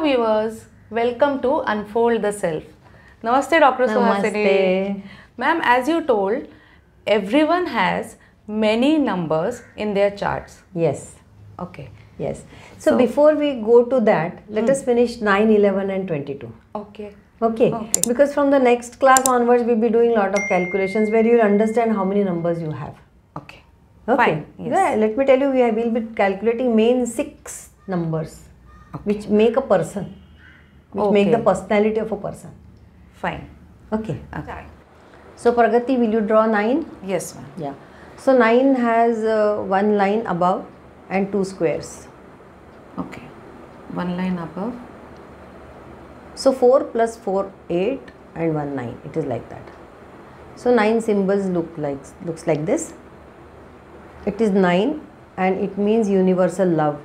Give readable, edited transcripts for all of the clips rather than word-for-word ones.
viewers, welcome to Unfold the Self. Namaste Dr. Suhasini. Ma'am, as you told, everyone has many numbers in their charts. Yes. Okay. Yes. So before we go to that, let us finish 9, 11 and 22. Okay. Okay. Because from the next class onwards, we'll be doing a lot of calculations where you'll understand how many numbers you have. Okay. Okay. Fine. Yes. Yeah, let me tell you, we'll be calculating main 6 numbers which make a person, which make the personality of a person. Fine. Okay. So Pragati, will you draw 9? Yes, ma'am. Yeah. So 9 has one line above and 2 squares. Okay. One line above. So 4 plus 4, 8 and 1, 9. It is like that. So 9 symbols looks like this. It is 9 and it means universal love.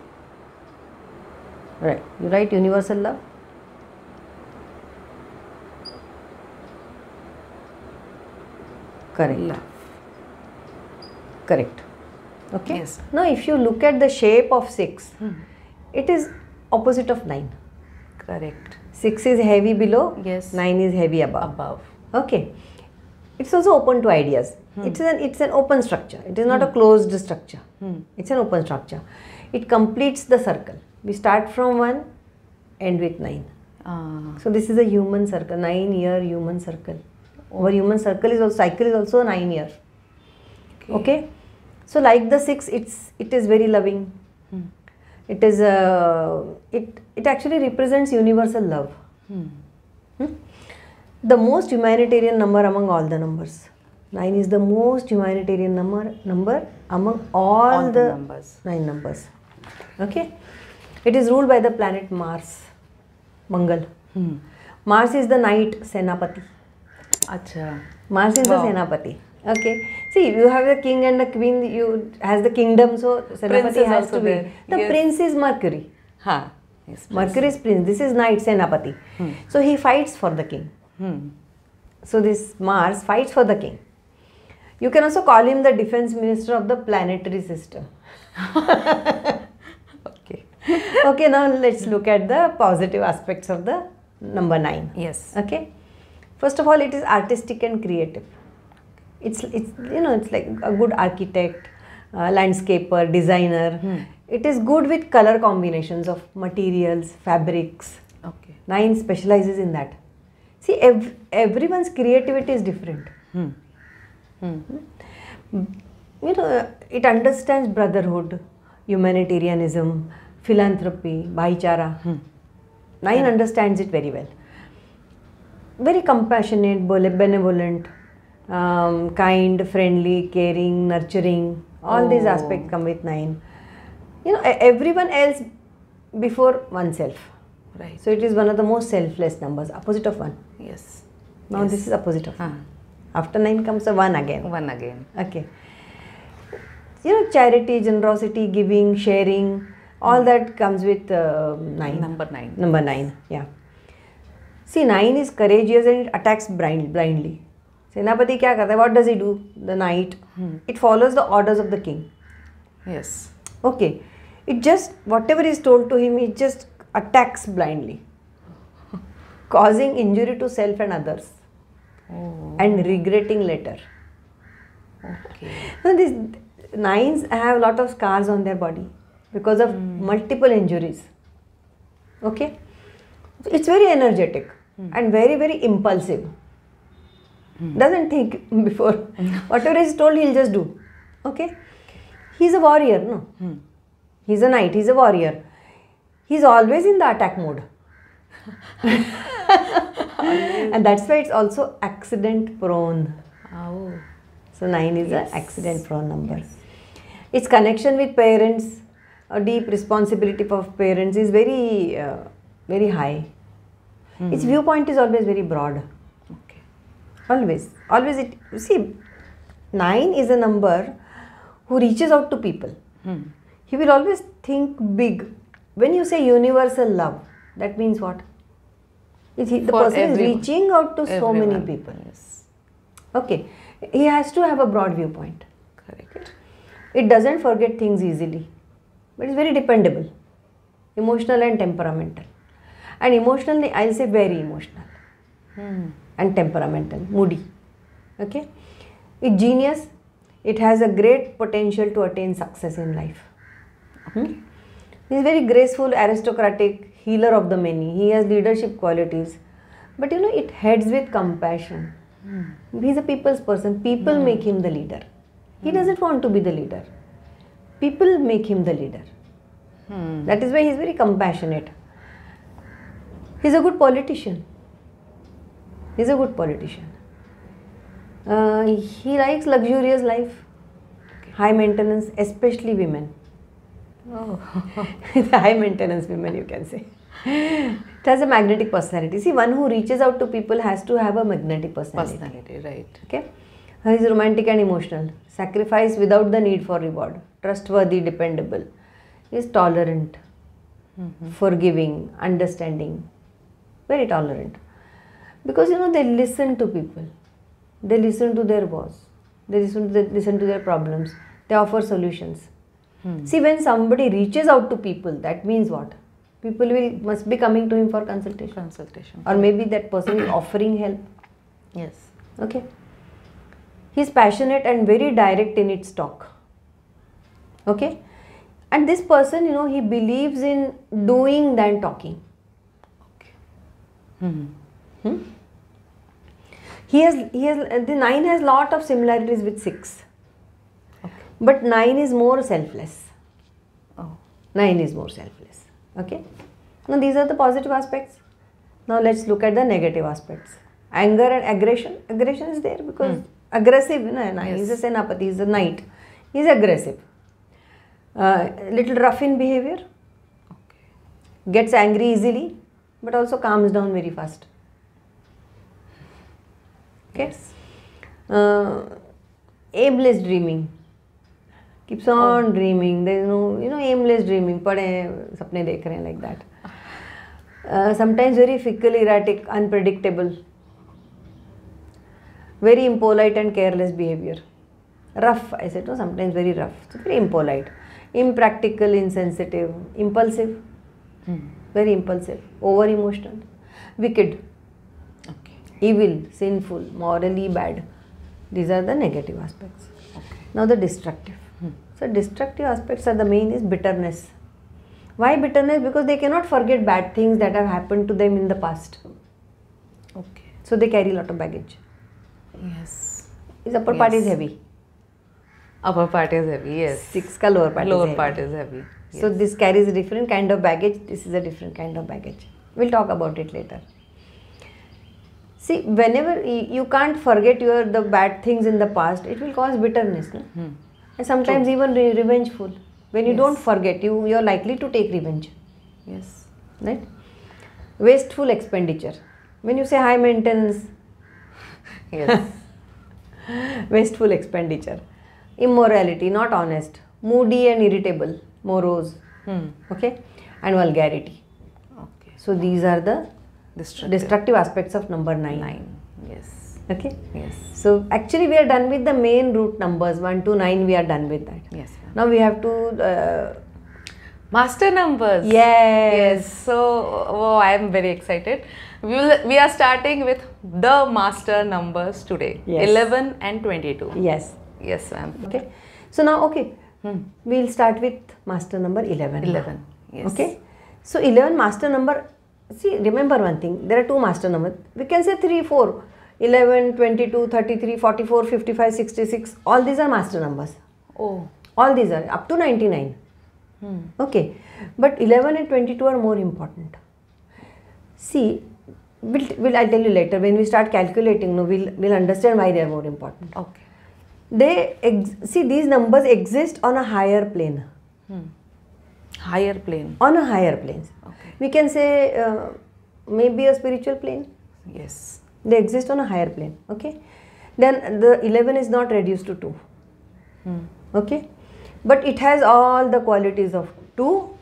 Right. You write universal love. Correct. Love. Correct. Okay. Yes. Now if you look at the shape of 6, it is opposite of 9. Correct. 6 is heavy below, Yes. 9 is heavy above. Above. Okay. It's also open to ideas. It's an open structure. It is not a closed structure. It's an open structure. It completes the circle. We start from 1, end with 9. So this is a human circle, 9-year human circle. Our human cycle is also 9 years. Okay. So like the 6, it is very loving. It is it actually represents universal love. The most humanitarian number among all the numbers. 9 is the most humanitarian number among all the numbers. 9 numbers. Okay. It is ruled by the planet Mars, Mangal. Mars is the knight Senapati. Acha. Mars is the Senapati. Okay. See, you have the king and the queen, you has the kingdom, so Senapati has to be. There. The prince is Mercury. Yes, Mercury is prince. This is knight Senapati. So he fights for the king. So this Mars fights for the king. You can also call him the defense minister of the planetary system. Okay. Okay, now let's look at the positive aspects of the number 9. Yes. Okay. First of all, it is artistic and creative. It's like a good architect, landscaper, designer. It is good with color combinations of materials, fabrics. Okay. 9 specializes in that. See, everyone's creativity is different. It understands brotherhood, humanitarianism, philanthropy, bhaichara. 9 understands it very well. Very compassionate, benevolent, kind, friendly, caring, nurturing. All these aspects come with 9. Everyone else before oneself. Right. So it is one of the most selfless numbers, opposite of 1. Yes. Now this is opposite of 1. After 9 comes a 1 again. 1 again. Okay. Charity, generosity, giving, sharing, all that comes with 9. Number 9. Number 9, yeah. See, 9 is courageous and it attacks blindly. Senapati kya karta hai? What does he do? The knight. It follows the orders of the king. Yes. Okay. It just, whatever is told to him, it just attacks blindly. Causing injury to self and others. And regretting later. Okay. Now these 9s have a lot of scars on their body because of multiple injuries. Okay. It's very energetic and very, very impulsive. Doesn't think before. Whatever is told, he'll just do. Okay. He's a warrior, no? He's a knight, he's a warrior. He's always in the attack mode. And that's why it's also accident prone. Oh. So 9 is an accident prone number. Its connection with parents, a deep responsibility of parents is very, very high. Its viewpoint is always very broad. Okay. Always. See, 9 is a number who reaches out to people. He will always think big. When you say universal love, that means what? The person is reaching out to so many people. Yes. Okay. He has to have a broad viewpoint. Correct. It doesn't forget things easily, but it's very dependable, emotional and temperamental. And emotionally, I'll say very emotional. And temperamental, moody. Okay. It's genius. It has a great potential to attain success in life. He's very graceful, aristocratic, healer of the many. He has leadership qualities. But you know, it heads with compassion. He's a people's person. People make him the leader. He doesn't want to be the leader. People make him the leader. That is why he's very compassionate. He's a good politician. He's a good politician. He likes luxurious life, high maintenance, especially women. High maintenance women, you can say. It has a magnetic personality. See, one who reaches out to people has to have a magnetic personality. Right. Okay. He is romantic and emotional. Sacrifice without the need for reward. Trustworthy, dependable. He is tolerant, forgiving, understanding. Very tolerant. Because you know, they listen to people. They listen to their boss. They listen to their problems. They offer solutions. See, when somebody reaches out to people, that means what? People must be coming to him for consultation. Or maybe that person is offering help. Yes. Okay. He is passionate and very direct in its talk. Okay. And this person, you know, he believes in doing than talking. Okay. The 9 has lot of similarities with 6. Okay. But 9 is more selfless. 9 is more selfless. Okay. Now these are the positive aspects. Now let's look at the negative aspects. Anger and aggression. Aggression is there because aggressive, you know, he's a Senapati, he's a knight. He's aggressive. Little rough in behavior. Okay. Gets angry easily, but also calms down very fast. Okay. Aimless dreaming. Keeps on dreaming. There is no, you know, aimless dreaming. Pade sapne dekh rahe hain, like that. Sometimes very fickle, erratic, unpredictable. Very impolite and careless behavior. Rough, I said, no, sometimes very rough. So very impolite. Impractical, insensitive, impulsive. Very impulsive. Over emotional. Wicked. Evil, sinful, morally bad. These are the negative aspects. Okay. Now the destructive. So destructive aspects are the main is bitterness. Why bitterness? Because they cannot forget bad things that have happened to them in the past. Okay. So they carry a lot of baggage. Yes. His upper part is heavy. Upper part is heavy, yes. 6 ka lower part lower part is heavy. Yes. So this carries a different kind of baggage. This is a different kind of baggage. We'll talk about it later. See, whenever you can't forget the bad things in the past, it will cause bitterness. No? And sometimes even revengeful. When you don't forget, you're likely to take revenge. Yes. Right? Wasteful expenditure. When you say high maintenance, yes. Wasteful expenditure. Immorality, not honest. Moody and irritable. Morose. Okay? And vulgarity. Okay. So these are the destructive aspects of number 9. Yes. Okay? Yes. So actually we are done with the main root numbers 1 to 9. We are done with that. Yes. Now we have to master numbers. Yes. So I am very excited. We are starting with the master numbers today. Yes. 11 and 22. Yes. Yes, ma'am. Okay. So now we'll start with master number 11. 11. Yes. Okay. So 11 master number. See, remember one thing, there are 2 master numbers. We can say 3, 4, 11, 22, 33, 44, 55, 66. All these are master numbers. Oh. All these are up to 99. Okay. But 11 and 22 are more important. See, I'll tell you later. When we start calculating, we'll understand why they are more important. Okay. See, these numbers exist on a higher plane. Higher plane. On a higher plane. Okay. We can say maybe a spiritual plane. Yes. They exist on a higher plane. Okay. Then the 11 is not reduced to 2. Okay. But it has all the qualities of 2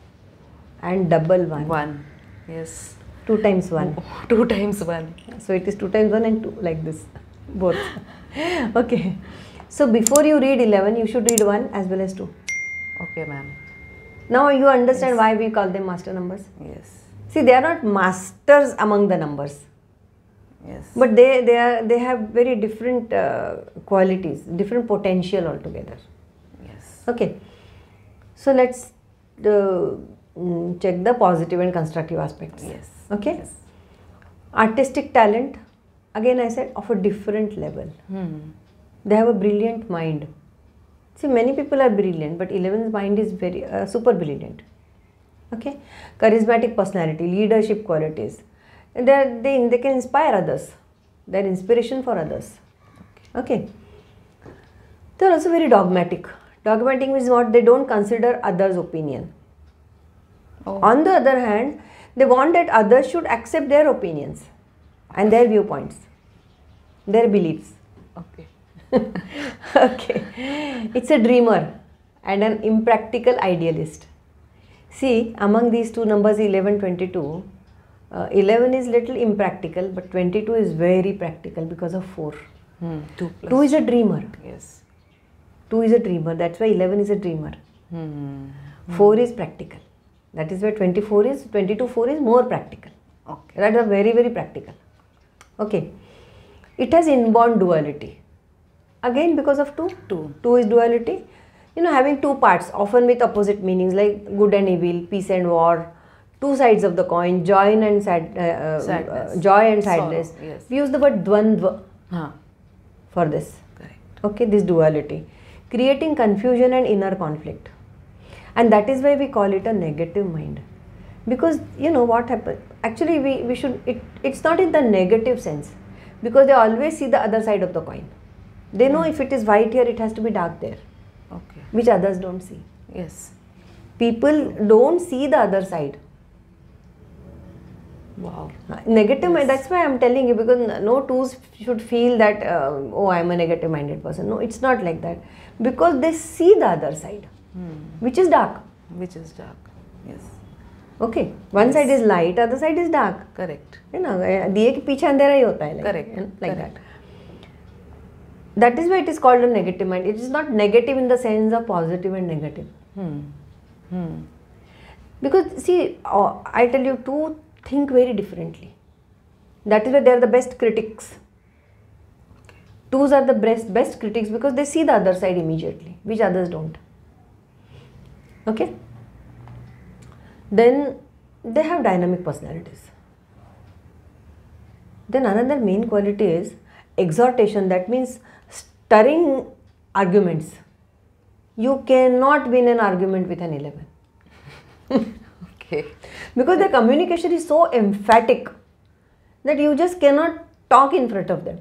and double 1. 1. Yes. 2 times 1. 2 times 1. So it is 2 times 1 and 2 like this. Both. Okay. So before you read 11, you should read 1 as well as 2. Okay, ma'am. Now you understand why we call them master numbers. Yes. See, they are not masters among the numbers. Yes. But they have very different qualities, different potential altogether. Yes. Okay. So let's check the positive and constructive aspects. Yes. Okay. Yes. Artistic talent, again I said, of a different level. They have a brilliant mind. See, many people are brilliant, but 11's mind is very super brilliant. Okay. Charismatic personality, leadership qualities. They can inspire others. They are inspiration for others. Okay. They are also very dogmatic. Dogmatic means what? They don't consider others' opinion. Oh. On the other hand, they want that others should accept their opinions and their viewpoints, their beliefs. Okay. Okay. It's a dreamer and an impractical idealist. See, among these two numbers 11, 22, 11 is little impractical, but 22 is very practical because of 4. 2 plus 2 is a dreamer. Yes. 2 is a dreamer. That's why 11 is a dreamer. 4 is practical. That is why 22, 4 is more practical. Okay. That is very, very practical. Okay. It has inborn duality. Again, because of 2. 2 is duality. You know, having 2 parts, often with opposite meanings like good and evil, peace and war, 2 sides of the coin, joy and sadness. Joy and sadness. Sorrow, yes. We use the word dvandva for this. Correct. Okay, this duality, creating confusion and inner conflict. And that is why we call it a negative mind. Because you know what happens, actually we should, it's not in the negative sense, because they always see the other side of the coin. They know if it is white here, it has to be dark there. Okay. Which others don't see. Yes. People don't see the other side. Wow. Negative mind, that's why I'm telling you, because no 2s should feel that, oh, I'm a negative minded person. No, it's not like that. Because they see the other side, which is dark. Which is dark. Yes. Okay. One side is light, other side is dark. Correct. You know, diye ke piche andhera hi hota hai. Like, Correct. Like Correct. that. That is why it is called a negative mind. It is not negative in the sense of positive and negative. Because see, I tell you, 2 think very differently. That is why they are the best critics. 2s are the best critics because they see the other side immediately, which others don't. Okay. Then they have dynamic personalities. Then another main quality is exhortation. That means stirring arguments. You cannot win an argument with an 11. Okay. Because their communication is so emphatic that you just cannot talk in front of them.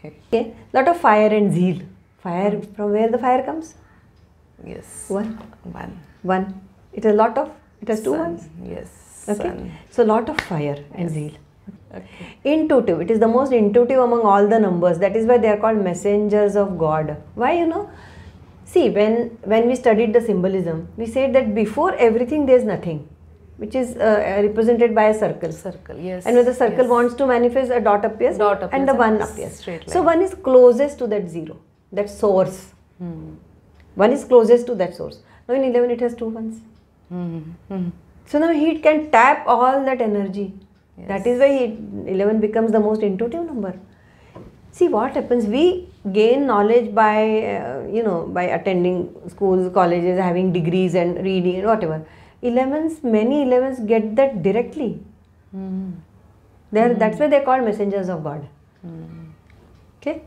Okay. Lot of fire and zeal. Fire, from where the fire comes? Yes. 1. 1. It has lot of, it has 2 Sun. ones. Yes. Okay. Sun. So lot of fire and Yes. zeal. Okay. Intuitive. It is the most intuitive among all the numbers. That is why they are called messengers of God. Why, you know? See, when we studied the symbolism, we said that before everything there is nothing, which is represented by a circle. Circle. Yes. And when the circle yes. wants to manifest, a dot appears, and the 1 appears. Straight So line. 1 is closest to that 0, that source. 1 is closest to that source. Now in 11 it has 2 ones. So now he can tap all that energy. Yes. That is why 11 becomes the most intuitive number. See what happens, we gain knowledge by, by attending schools, colleges, having degrees and reading and whatever. Many 11s get that directly. That's why they are called messengers of God. Okay.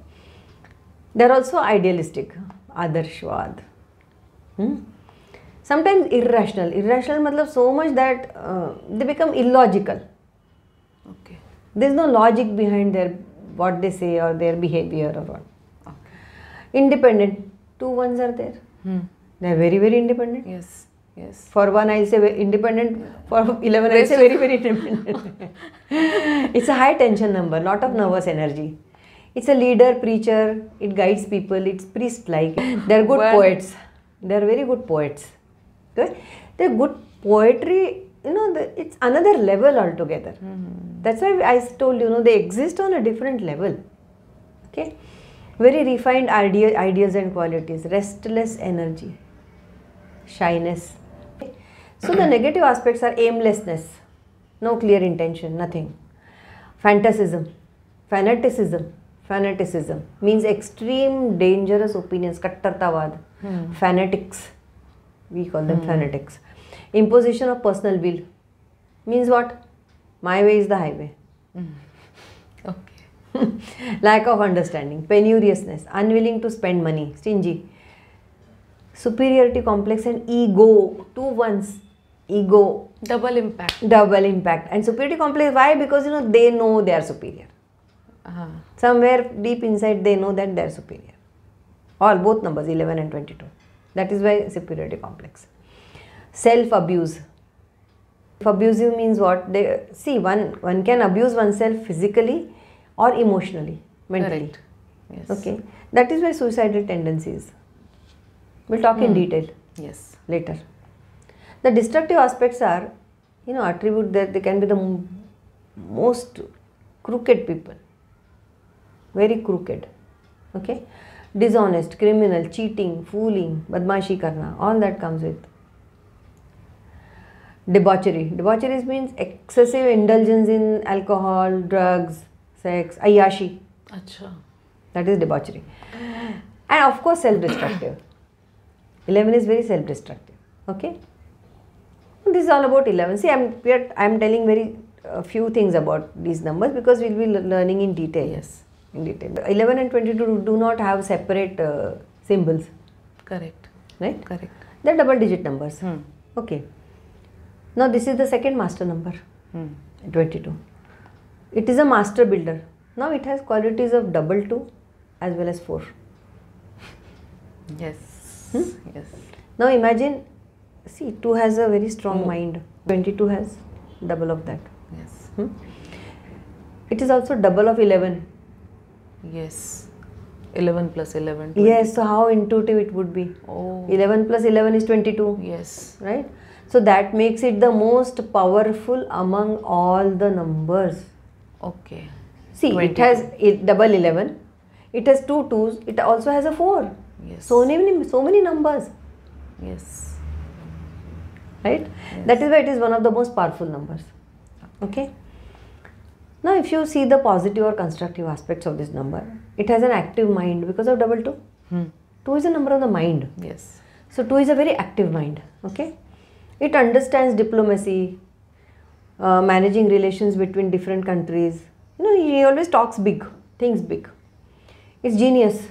They are also idealistic, adarshwad. Sometimes irrational. Irrational means so much that they become illogical. Okay. There is no logic behind what they say or their behavior or what. Okay. Independent. 2 ones are there. They are very, very independent. Yes. Yes. For 1 I will say independent, for 11 I will say very, very independent. It's a high tension number, lot of nervous energy. It's a leader, preacher, it guides people, it's priest-like. They are good poets. They are very good poets. Okay? They are good poetry, it's another level altogether. That's why I told you, they exist on a different level. Okay? Very refined ideas and qualities, restless energy, shyness. So the negative aspects are aimlessness. No clear intention, nothing. Fanaticism. Fanaticism means extreme dangerous opinions, kattartavad. Fanatics, we call them fanatics. Imposition of personal will means what? My way is the highway. Okay. Lack of understanding, penuriousness, unwilling to spend money, stingy. Superiority complex and ego, two ones. Ego. Double impact. And superiority complex, why? Because they know they are superior. Somewhere deep inside they know that they are superior. Both numbers 11 and 22. That is why superiority complex. Self-abuse. Abusive means what? One can abuse oneself physically or emotionally, mentally. Correct. Yes. Okay. That is why suicidal tendencies. We'll talk in detail. Yes. Later. The destructive aspects are, attribute that they can be the most crooked people. Very crooked. Okay. Dishonest, criminal, cheating, fooling, badmashi karna, all that comes with. Debauchery. Debauchery means excessive indulgence in alcohol, drugs, sex, ayyashi. Acha. That is debauchery. And of course self-destructive. 11 is very self-destructive. Okay. This is all about 11. See, I am telling very few things about these numbers because we will be learning in detail. Yes. In detail. 11 and 22 do not have separate symbols. Correct. Right? Correct. They are double digit numbers. Okay. Now this is the second master number. 22. It is a master builder. Now it has qualities of double 2 as well as 4. Yes. Yes. Now imagine, see, 2 has a very strong mind. 22 has double of that. Yes. It is also double of 11. Yes. 11 plus 11. 20. Yes, so how intuitive it would be. 11 plus 11 is 22. Yes. Right? So that makes it the most powerful among all the numbers. Okay. See, 22. it has double 11. It has 2 2s. It also has a 4. Yes. So many numbers. Yes. Right? Yes. That is why it is one of the most powerful numbers. Okay? Now if you see the positive or constructive aspects of this number, it has an active mind because of double 2. 2 is a number of the mind. Yes. So 2 is a very active mind. Okay? It understands diplomacy, managing relations between different countries. He always talks big, thinks big. It's genius.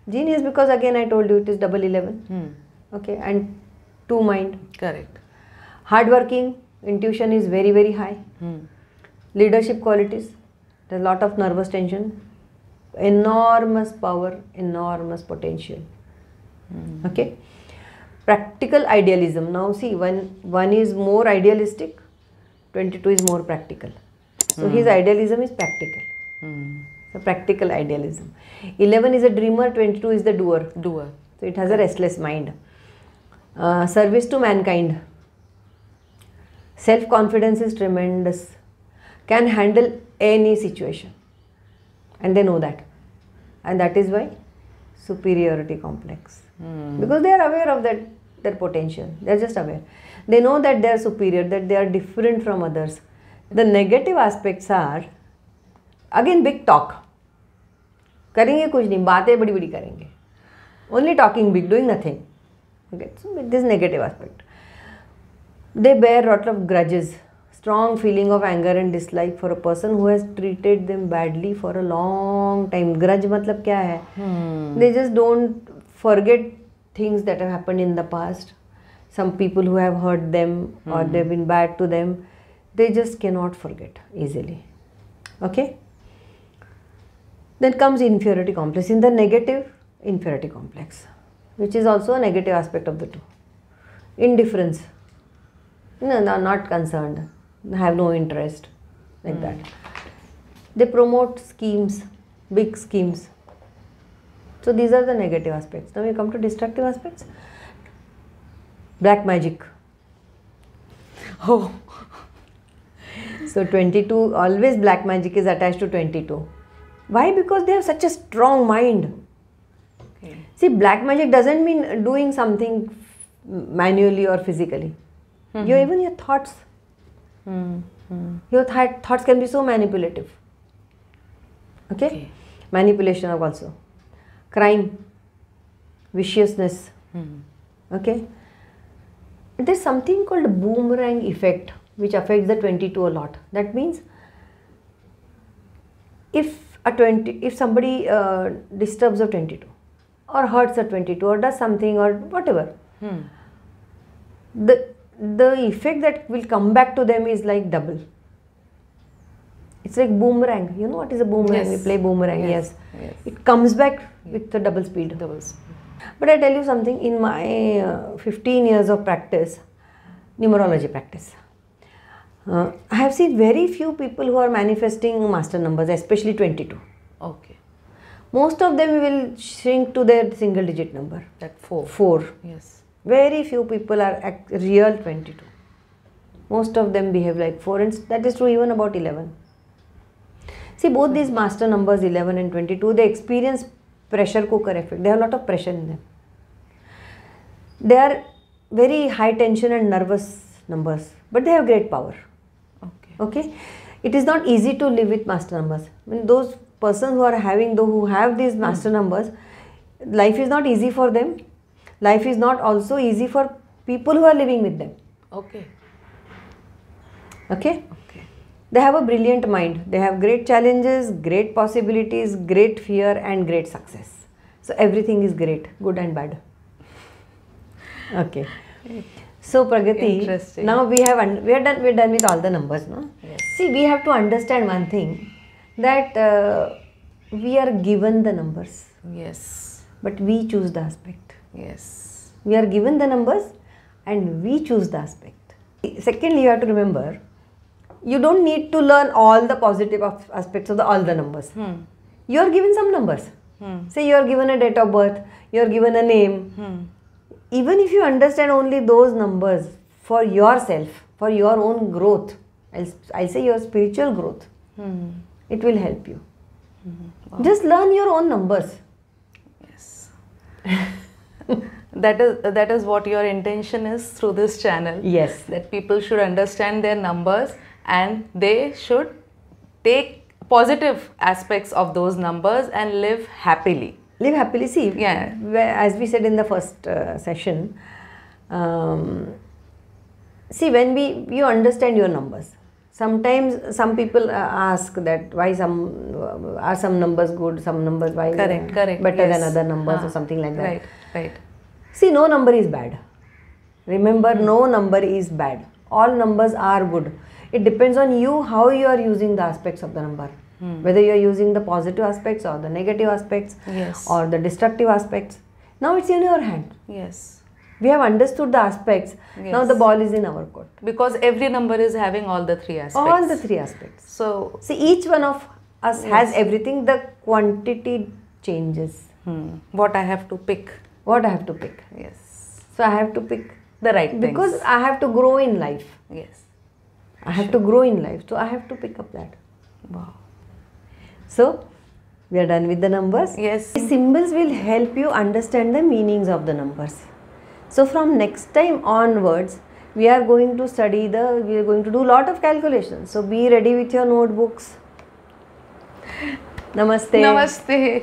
Genius because again I told you it is double 11. Okay, and 2 mind. Correct. Hardworking, intuition is very, very high. Leadership qualities, there's a lot of nervous tension. Enormous power, enormous potential. Okay. Practical idealism. Now see, one is more idealistic, 22 is more practical. So his idealism is practical. So practical idealism. 11 is a dreamer, 22 is the doer. So it has a restless mind. Service to mankind. Self-confidence is tremendous. Can handle any situation. And they know that. And that is why superiority complex. Because they are aware of their potential. They are just aware. They know that they are superior, that they are different from others. The negative aspects are, again, big talk. करेंगे कुछ नहीं, बातें बड़ी बड़ी करेंगे. Only talking big, doing nothing. Okay, so this negative aspect. They bear a lot of grudges. Strong feeling of anger and dislike for a person who has treated them badly for a long time. Grudge मतलब क्या है? They just don't forget things that have happened in the past. Some people who have hurt them or they've been bad to them, they just cannot forget easily. Okay? Then comes inferiority complex. In the negative, inferiority complex, which is also a negative aspect of the 2. Indifference. No, not concerned. Have no interest. Like that. They promote schemes, big schemes. So these are the negative aspects. Now we come to destructive aspects. Black magic. Oh. So 22, always black magic is attached to 22. Why? Because they have such a strong mind. Okay. See, black magic doesn't mean doing something manually or physically. Even your thoughts. Your thoughts can be so manipulative. Okay? Manipulation also. Crime. Viciousness. Okay? There's something called boomerang effect which affects the 22 a lot. That means if somebody disturbs a 22 or hurts a 22 or does something or whatever, the effect that will come back to them is like double. It's like boomerang. You know what is a boomerang? Yes. We play boomerang. Yes. Yes. It comes back with the double speed. But I tell you something, in my 15 years of practice, numerology practice, I have seen very few people who are manifesting master numbers, especially 22. Okay. Most of them will shrink to their single digit number. That 4. 4. Yes. Very few people are real 22. Most of them behave like 4, and that is true even about 11. See, both these master numbers 11 and 22, they experience pressure cooker effect. They have a lot of pressure in them. They are very high tension and nervous numbers, but they have great power. Okay? It is not easy to live with master numbers. When those persons who have these master numbers, life is not easy for them. Life is not also easy for people who are living with them. Okay. Okay? They have a brilliant mind. They have great challenges, great possibilities, great fear and great success. So everything is great, good and bad. Okay. So Pragati, now we are done with all the numbers, no? Yes. See, we have to understand one thing, that we are given the numbers. Yes. But we choose the aspect. Yes. We are given the numbers and we choose the aspect. Secondly, you have to remember, you don't need to learn all the positive aspects of all the numbers. You are given some numbers. Say you are given a date of birth, you are given a name. Even if you understand only those numbers for yourself, for your own growth, I'll say your spiritual growth, it will help you. Wow. Just learn your own numbers. Yes. That is what your intention is through this channel. Yes. That people should understand their numbers and they should take positive aspects of those numbers and live happily. Live happily. See, yeah. As we said in the first session, see, when you understand your numbers, sometimes some people ask that why are some numbers good, some numbers why correct, better than other numbers or something like that. Right. See, no number is bad. Remember, no number is bad. All numbers are good. It depends on you how you are using the aspects of the number. Whether you are using the positive aspects or the negative aspects, yes, or the destructive aspects. Now it's in your hand. Yes. We have understood the aspects. Yes. Now the ball is in our court. Because every number is having all the 3 aspects. All the 3 aspects. So, see, each one of us has everything. The quantity changes. What I have to pick. What I have to pick. Yes. So I have to pick the right things. Because I have to grow in life. Yes. I have to grow in life. So I have to pick up that. Wow. So, we are done with the numbers. Yes. The symbols will help you understand the meanings of the numbers. So, from next time onwards, we are going to do a lot of calculations. So, be ready with your notebooks. Namaste. Namaste.